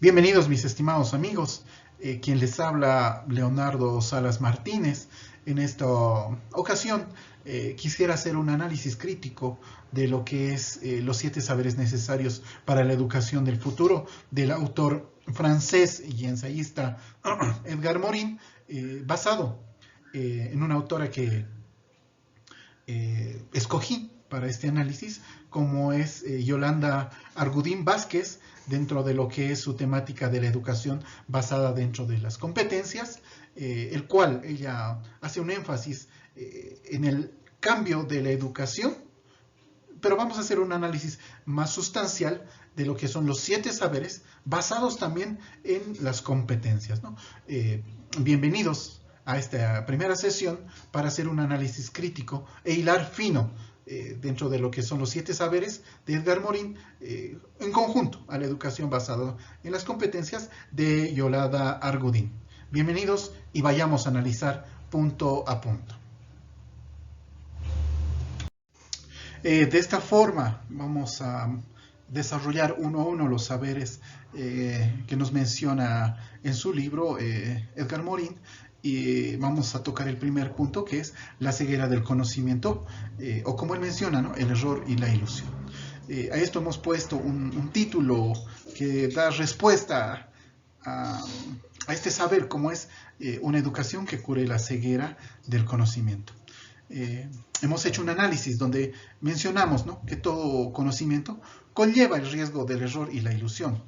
Bienvenidos mis estimados amigos, quien les habla Leonardo Salas Martínez. En esta ocasión quisiera hacer un análisis crítico de lo que es los 7 saberes necesarios para la educación del futuro del autor francés y ensayista Edgar Morin, basado en una autora que escogí para este análisis, como es Yolanda Argudín Vázquez, dentro de lo que es su temática de la educación basada dentro de las competencias, el cual ella hace un énfasis en el cambio de la educación, pero vamos a hacer un análisis más sustancial de lo que son los 7 saberes basados también en las competencias, ¿no? Bienvenidos a esta primera sesión para hacer un análisis crítico e hilar fino dentro de lo que son los 7 saberes de Edgar Morin, en conjunto a la educación basada en las competencias de Yolanda Argudín. Bienvenidos y vayamos a analizar punto a punto. De esta forma vamos a desarrollar uno a uno los saberes que nos menciona en su libro Edgar Morin. Y vamos a tocar el primer punto, que es la ceguera del conocimiento, o como él menciona, ¿no?, el error y la ilusión. A esto hemos puesto un título que da respuesta a este saber, como es una educación que cure la ceguera del conocimiento. Hemos hecho un análisis donde mencionamos, ¿no?, que todo conocimiento conlleva el riesgo del error y la ilusión.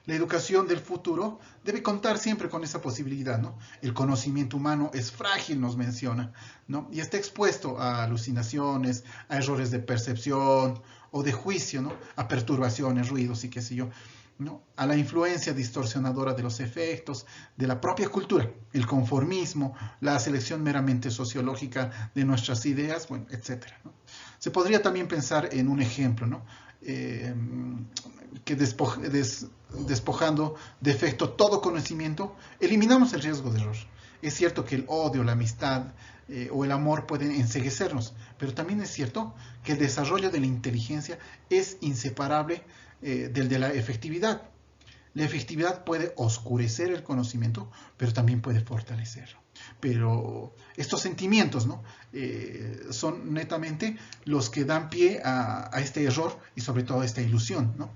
La educación del futuro debe contar siempre con esa posibilidad, ¿no? El conocimiento humano es frágil, nos menciona, ¿no? Y está expuesto a alucinaciones, a errores de percepción o de juicio, ¿no?, a perturbaciones, ruidos y qué sé yo, ¿no?, a la influencia distorsionadora de los efectos de la propia cultura, el conformismo, la selección meramente sociológica de nuestras ideas, bueno, etcétera, ¿no? Se podría también pensar en un ejemplo, ¿no?, que despojando de efecto todo conocimiento, eliminamos el riesgo de error. Es cierto que el odio, la amistad o el amor pueden enceguecernos, pero también es cierto que el desarrollo de la inteligencia es inseparable del de la efectividad. La efectividad puede oscurecer el conocimiento, pero también puede fortalecerlo. Pero estos sentimientos, ¿no?, son netamente los que dan pie a este error y sobre todo a esta ilusión, ¿no?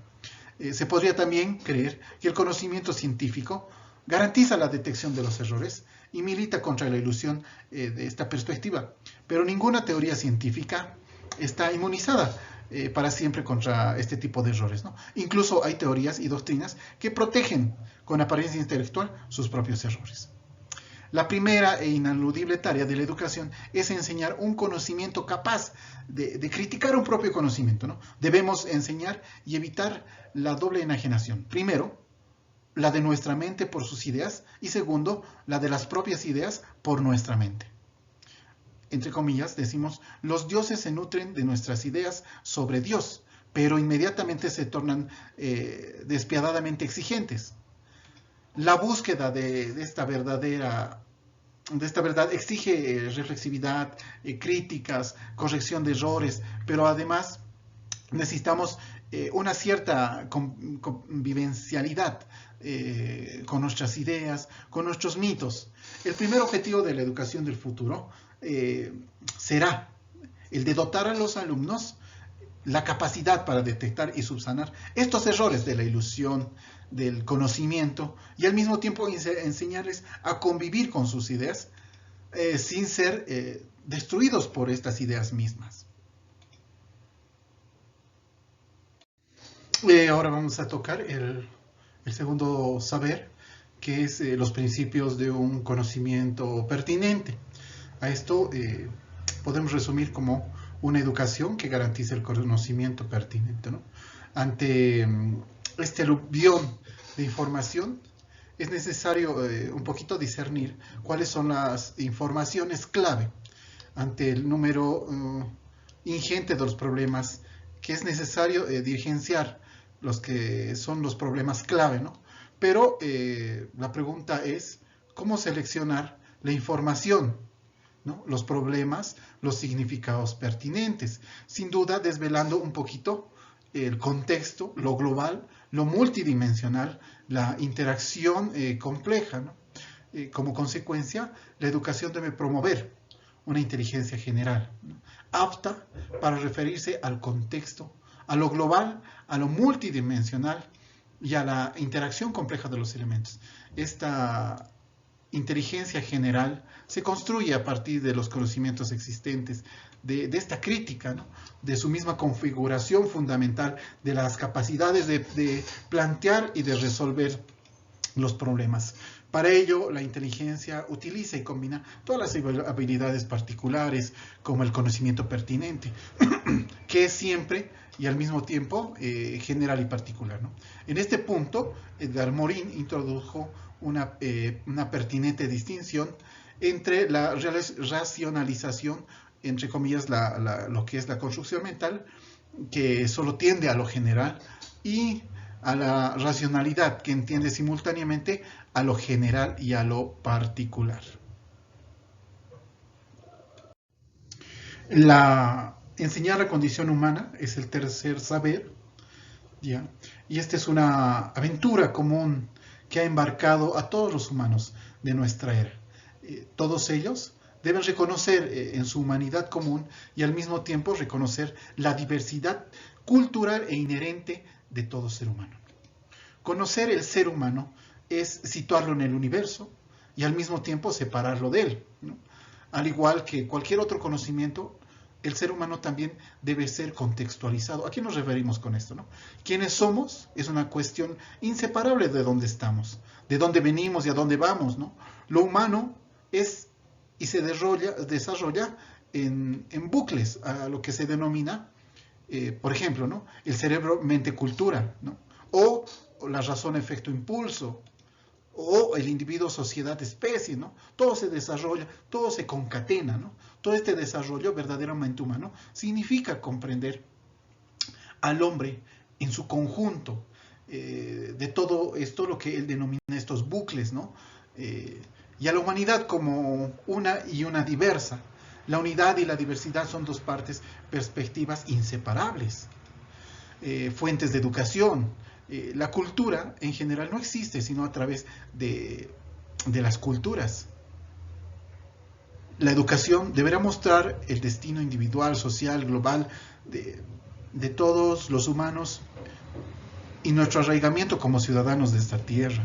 Se podría también creer que el conocimiento científico garantiza la detección de los errores y milita contra la ilusión de esta perspectiva, pero ninguna teoría científica está inmunizada para siempre contra este tipo de errores, ¿no? Incluso hay teorías y doctrinas que protegen con apariencia intelectual sus propios errores. La primera e inaludible tarea de la educación es enseñar un conocimiento capaz de criticar un propio conocimiento, ¿no? Debemos enseñar y evitar la doble enajenación. Primero, la de nuestra mente por sus ideas, y segundo, la de las propias ideas por nuestra mente. Entre comillas, decimos, los dioses se nutren de nuestras ideas sobre Dios, pero inmediatamente se tornan despiadadamente exigentes. La búsqueda de esta verdad exige reflexividad, críticas, corrección de errores, pero además necesitamos una cierta convivencialidad con nuestras ideas, con nuestros mitos. El primer objetivo de la educación del futuro será el de dotar a los alumnos la capacidad para detectar y subsanar estos errores de la ilusión, del conocimiento, y al mismo tiempo enseñarles a convivir con sus ideas sin ser destruidos por estas ideas mismas. Ahora vamos a tocar el segundo saber, que es los principios de un conocimiento pertinente. A esto podemos resumir como una educación que garantiza el conocimiento pertinente, ¿no? Ante este aluvión de información, es necesario un poquito discernir cuáles son las informaciones clave ante el número ingente de los problemas, que es necesario dirigenciar los que son los problemas clave, ¿no? Pero la pregunta es, ¿cómo seleccionar la información, ¿no?, los problemas, los significados pertinentes? Sin duda, desvelando un poquito el contexto, lo global, lo multidimensional, la interacción compleja, ¿no? Como consecuencia, la educación debe promover una inteligencia general, ¿no?, apta para referirse al contexto, a lo global, a lo multidimensional y a la interacción compleja de los elementos. Esta inteligencia general se construye a partir de los conocimientos existentes, de esta crítica, ¿no?, de su misma configuración fundamental, de las capacidades de plantear y de resolver los problemas. Para ello, la inteligencia utiliza y combina todas las habilidades particulares, como el conocimiento pertinente, que es siempre y al mismo tiempo general y particular, ¿no? En este punto, Edgar Morin introdujo una pertinente distinción entre la racionalización, entre comillas, lo que es la construcción mental, que solo tiende a lo general, y a la racionalidad, que entiende simultáneamente a lo general y a lo particular. Enseñar la condición humana es el tercer saber, ¿ya? Y esta es una aventura común que ha embarcado a todos los humanos de nuestra era. Todos ellos deben reconocer en su humanidad común y al mismo tiempo reconocer la diversidad cultural e inherente de todo ser humano. Conocer el ser humano es situarlo en el universo y al mismo tiempo separarlo de él, ¿no? Al igual que cualquier otro conocimiento, el ser humano también debe ser contextualizado. ¿A qué nos referimos con esto, no? ¿Quiénes somos? Es una cuestión inseparable de dónde estamos, de dónde venimos y a dónde vamos, ¿no? Lo humano es y se desarrolla en bucles, a lo que se denomina, por ejemplo, ¿no?, el cerebro mente-cultura, ¿no?, o la razón-efecto-impulso, o el individuo, sociedad, especie, ¿no? Todo se desarrolla, todo se concatena, ¿no? Todo este desarrollo verdaderamente humano significa comprender al hombre en su conjunto, de todo esto, lo que él denomina estos bucles, ¿no? Y a la humanidad como una y una diversa. La unidad y la diversidad son dos partes, perspectivas inseparables, fuentes de educación. La cultura en general no existe sino a través de las culturas. La educación deberá mostrar el destino individual, social, global de todos los humanos y nuestro arraigamiento como ciudadanos de esta tierra.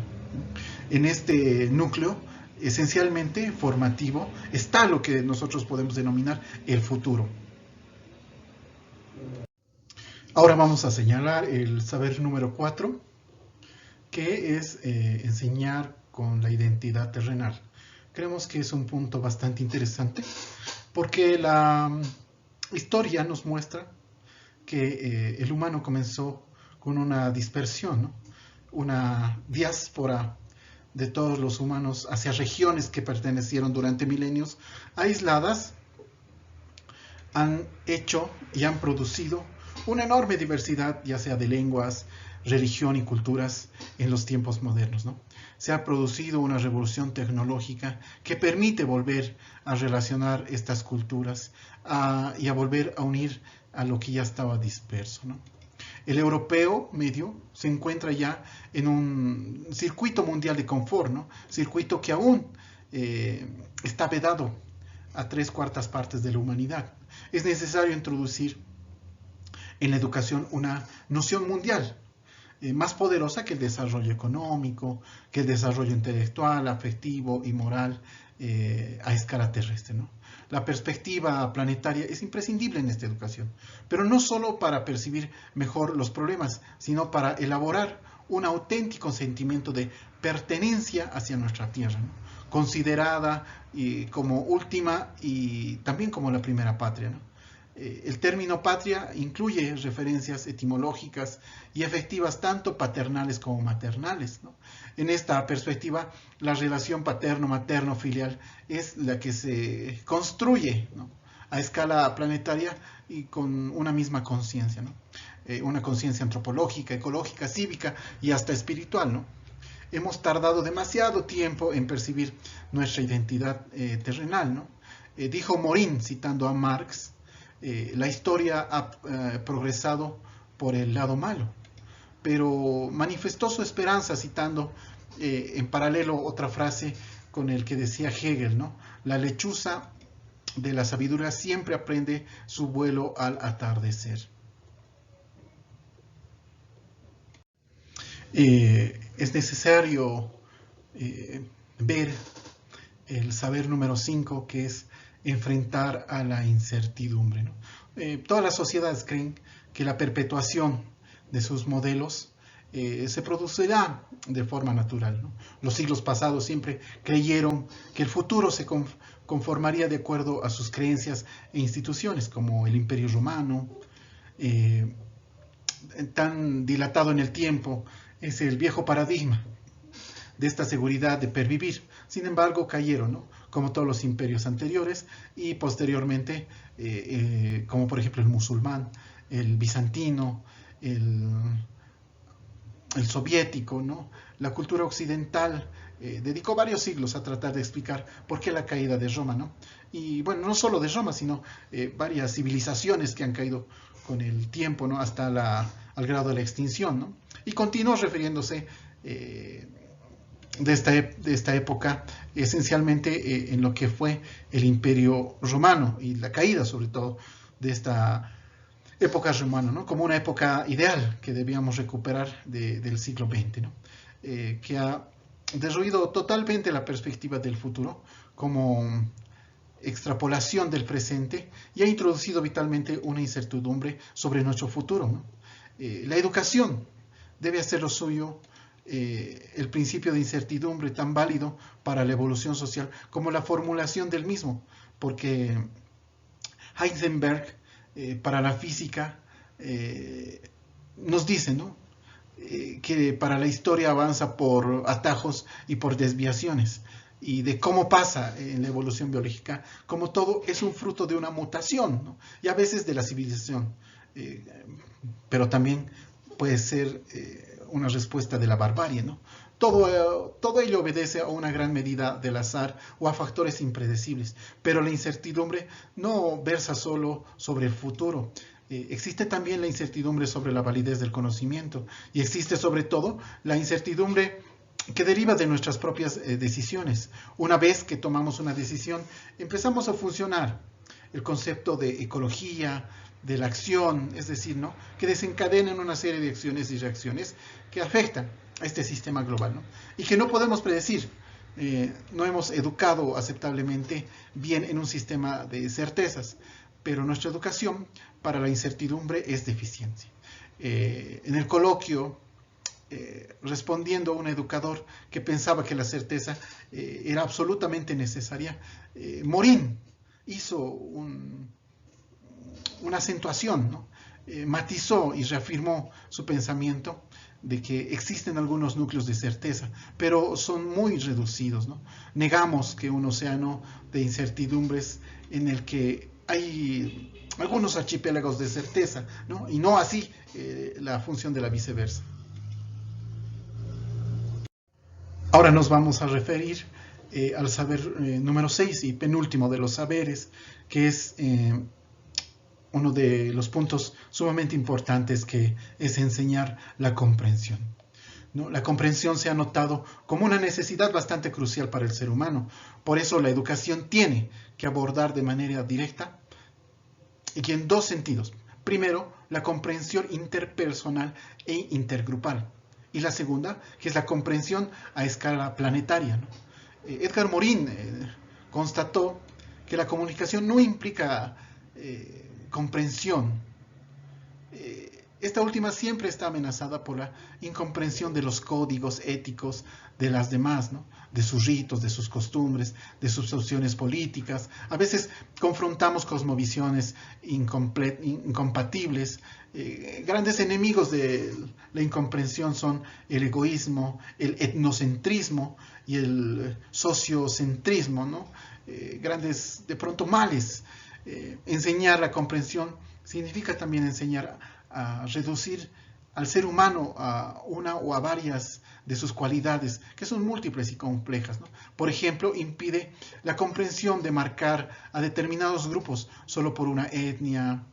En este núcleo esencialmente formativo está lo que nosotros podemos denominar el futuro. Ahora vamos a señalar el saber número 4, que es enseñar con la identidad terrenal. Creemos que es un punto bastante interesante porque la historia nos muestra que el humano comenzó con una dispersión, ¿no?, una diáspora de todos los humanos hacia regiones que pertenecieron durante milenios aisladas, han hecho y han producido una enorme diversidad, ya sea de lenguas, religión y culturas en los tiempos modernos, ¿no? Se ha producido una revolución tecnológica que permite volver a relacionar estas culturas y a volver a unir a lo que ya estaba disperso, ¿no? El europeo medio se encuentra ya en un circuito mundial de confort, ¿no? Circuito que aún está vedado a 3/4 partes de la humanidad. Es necesario introducir en la educación una noción mundial, más poderosa que el desarrollo económico, que el desarrollo intelectual, afectivo y moral a escala terrestre, ¿no? La perspectiva planetaria es imprescindible en esta educación, pero no solo para percibir mejor los problemas, sino para elaborar un auténtico sentimiento de pertenencia hacia nuestra tierra, ¿no?, considerada como última y también como la primera patria, ¿no? El término patria incluye referencias etimológicas y efectivas tanto paternales como maternales, ¿no? En esta perspectiva, la relación paterno-materno-filial es la que se construye, ¿no?, a escala planetaria y con una misma conciencia, ¿no? Una conciencia antropológica, ecológica, cívica y hasta espiritual, ¿no? Hemos tardado demasiado tiempo en percibir nuestra identidad terrenal, ¿no? Dijo Morin, citando a Marx, la historia ha progresado por el lado malo, pero manifestó su esperanza citando en paralelo otra frase con el que decía Hegel, ¿no? La lechuza de la sabiduría siempre aprende su vuelo al atardecer. Es necesario ver el saber número 5, que es enfrentar a la incertidumbre, ¿no? Todas las sociedades creen que la perpetuación de sus modelos se producirá de forma natural, ¿no? Los siglos pasados siempre creyeron que el futuro se conformaría de acuerdo a sus creencias e instituciones, como el Imperio Romano, tan dilatado en el tiempo, es el viejo paradigma de esta seguridad de pervivir. Sin embargo, cayeron, ¿no? Como todos los imperios anteriores, y posteriormente, como por ejemplo el musulmán, el bizantino, el soviético, ¿no? La cultura occidental dedicó varios siglos a tratar de explicar por qué la caída de Roma, ¿no? Y bueno, no solo de Roma, sino varias civilizaciones que han caído con el tiempo, ¿no? Hasta al grado de la extinción, ¿no? Y continuó refiriéndose de esta época esencialmente en lo que fue el Imperio Romano y la caída sobre todo de esta época romana, ¿no? Como una época ideal que debíamos recuperar del siglo XX, ¿no? Que ha derruido totalmente la perspectiva del futuro como extrapolación del presente y ha introducido vitalmente una incertidumbre sobre nuestro futuro, ¿no? La educación debe hacer lo suyo, el principio de incertidumbre tan válido para la evolución social como la formulación del mismo, porque Heisenberg, para la física, nos dice, ¿no? Que para la historia avanza por atajos y por desviaciones, y de cómo pasa en la evolución biológica, como todo es un fruto de una mutación, ¿no? Y a veces de la civilización, pero también puede ser una respuesta de la barbarie, ¿no? Todo ello obedece a una gran medida del azar o a factores impredecibles, pero la incertidumbre no versa solo sobre el futuro. Existe también la incertidumbre sobre la validez del conocimiento y existe sobre todo la incertidumbre que deriva de nuestras propias decisiones. Una vez que tomamos una decisión, empezamos a funcionar. El concepto de ecología, de la acción, es decir, ¿no? Que desencadenan una serie de acciones y reacciones que afectan a este sistema global, ¿no? Y que no podemos predecir. No hemos educado aceptablemente bien en un sistema de certezas, pero nuestra educación para la incertidumbre es deficiente. En el coloquio, respondiendo a un educador que pensaba que la certeza era absolutamente necesaria, Morin hizo una acentuación, ¿no? Matizó y reafirmó su pensamiento de que existen algunos núcleos de certeza, pero son muy reducidos, ¿no? Negamos que un océano de incertidumbres en el que hay algunos archipiélagos de certeza, ¿no? Y no así la función de la viceversa. Ahora nos vamos a referir al saber número 6 y penúltimo de los saberes, que es uno de los puntos sumamente importantes, que es enseñar la comprensión, ¿no? La comprensión se ha notado como una necesidad bastante crucial para el ser humano. Por eso la educación tiene que abordar de manera directa y en dos sentidos. Primero, la comprensión interpersonal e intergrupal. Y la segunda, que es la comprensión a escala planetaria, ¿no? Edgar Morin constató que la comunicación no implica comprensión. Esta última siempre está amenazada por la incomprensión de los códigos éticos de las demás, ¿no? De sus ritos, de sus costumbres, de sus opciones políticas. A veces confrontamos cosmovisiones incompatibles. Grandes enemigos de la incomprensión son el egoísmo, el etnocentrismo y el sociocentrismo, ¿no? Grandes, de pronto, males. Enseñar la comprensión significa también enseñar a reducir al ser humano a una o a varias de sus cualidades, que son múltiples y complejas, ¿no? Por ejemplo, impide la comprensión de marcar a determinados grupos solo por una etnia,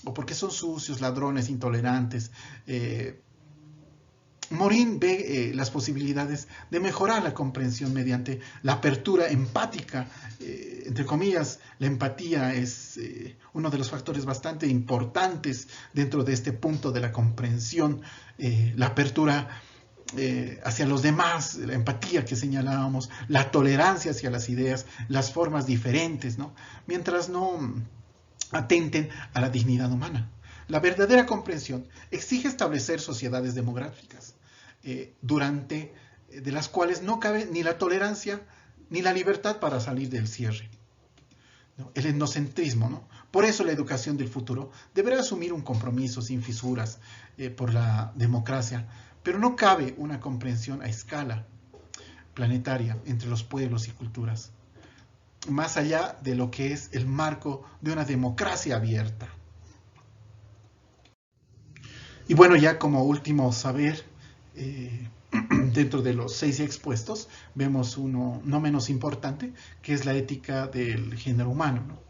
o porque son sucios, ladrones, intolerantes. Morin ve las posibilidades de mejorar la comprensión mediante la apertura empática. Entre comillas, la empatía es uno de los factores bastante importantes dentro de este punto de la comprensión, la apertura hacia los demás, la empatía que señalábamos, la tolerancia hacia las ideas, las formas diferentes, ¿no? Mientras no atenten a la dignidad humana. La verdadera comprensión exige establecer sociedades demográficas, de las cuales no cabe ni la tolerancia ni la libertad para salir del cierre, ¿no? El etnocentrismo, ¿no? Por eso la educación del futuro deberá asumir un compromiso sin fisuras por la democracia, pero no cabe una comprensión a escala planetaria entre los pueblos y culturas, más allá de lo que es el marco de una democracia abierta. Y bueno, ya como último saber, dentro de los 6 expuestos, vemos uno no menos importante, que es la ética del género humano, ¿no?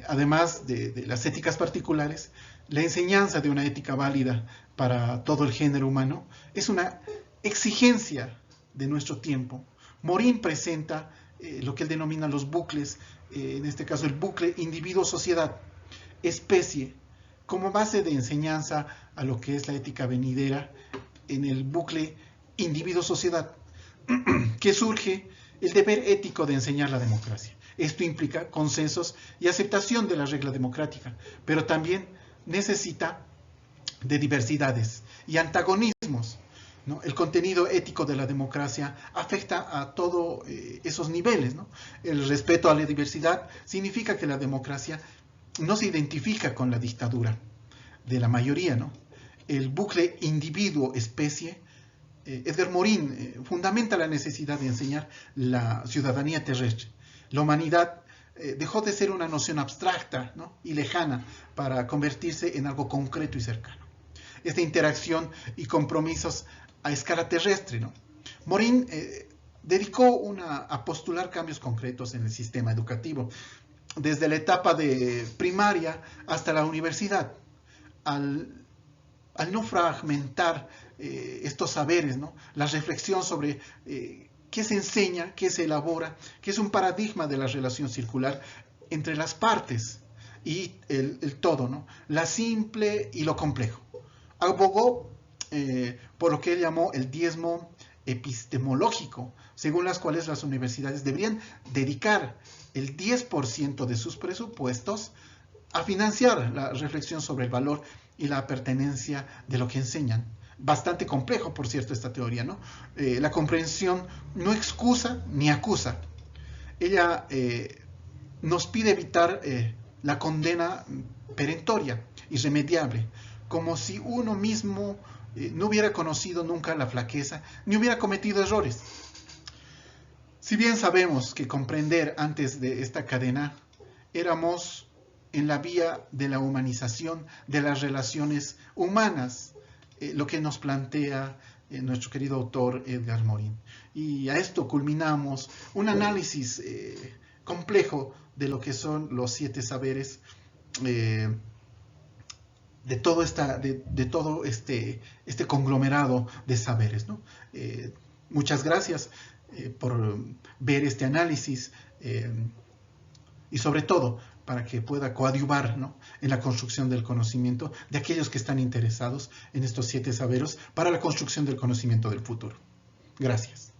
Además de las éticas particulares, la enseñanza de una ética válida para todo el género humano es una exigencia de nuestro tiempo. Morin presenta lo que él denomina los bucles, en este caso el bucle individuo-sociedad, especie, como base de enseñanza a lo que es la ética venidera en el bucle individuo-sociedad, que surge el deber ético de enseñar la democracia. Esto implica consensos y aceptación de la regla democrática, pero también necesita de diversidades y antagonismos, ¿no? El contenido ético de la democracia afecta a todos esos niveles, ¿no? El respeto a la diversidad significa que la democracia no se identifica con la dictadura de la mayoría, ¿no? El bucle individuo-especie, Edgar Morin fundamenta la necesidad de enseñar la ciudadanía terrestre. La humanidad dejó de ser una noción abstracta, ¿no?, y lejana para convertirse en algo concreto y cercano. Esta interacción y compromisos a escala terrestre, ¿no? Morin dedicó a postular cambios concretos en el sistema educativo, desde la etapa de primaria hasta la universidad, al no fragmentar estos saberes, ¿no?, la reflexión sobre qué se enseña, qué se elabora, qué es un paradigma de la relación circular entre las partes y el todo, ¿no?, la simple y lo complejo. Abogó por lo que él llamó el diezmo epistemológico, según las cuales las universidades deberían dedicar el 10% de sus presupuestos a financiar la reflexión sobre el valor y la pertenencia de lo que enseñan. Bastante complejo, por cierto, esta teoría, ¿no? La comprensión no excusa ni acusa. Ella nos pide evitar la condena perentoria, irremediable, como si uno mismo no hubiera conocido nunca la flaqueza, ni hubiera cometido errores. Si bien sabemos que comprender antes de esta cadena éramos en la vía de la humanización de las relaciones humanas, lo que nos plantea nuestro querido autor Edgar Morin. Y a esto culminamos un análisis complejo de lo que son los 7 saberes, de todo este conglomerado de saberes, ¿no? Muchas gracias por ver este análisis y sobre todo para que pueda coadyuvar, ¿no?, en la construcción del conocimiento de aquellos que están interesados en estos 7 saberes para la construcción del conocimiento del futuro. Gracias.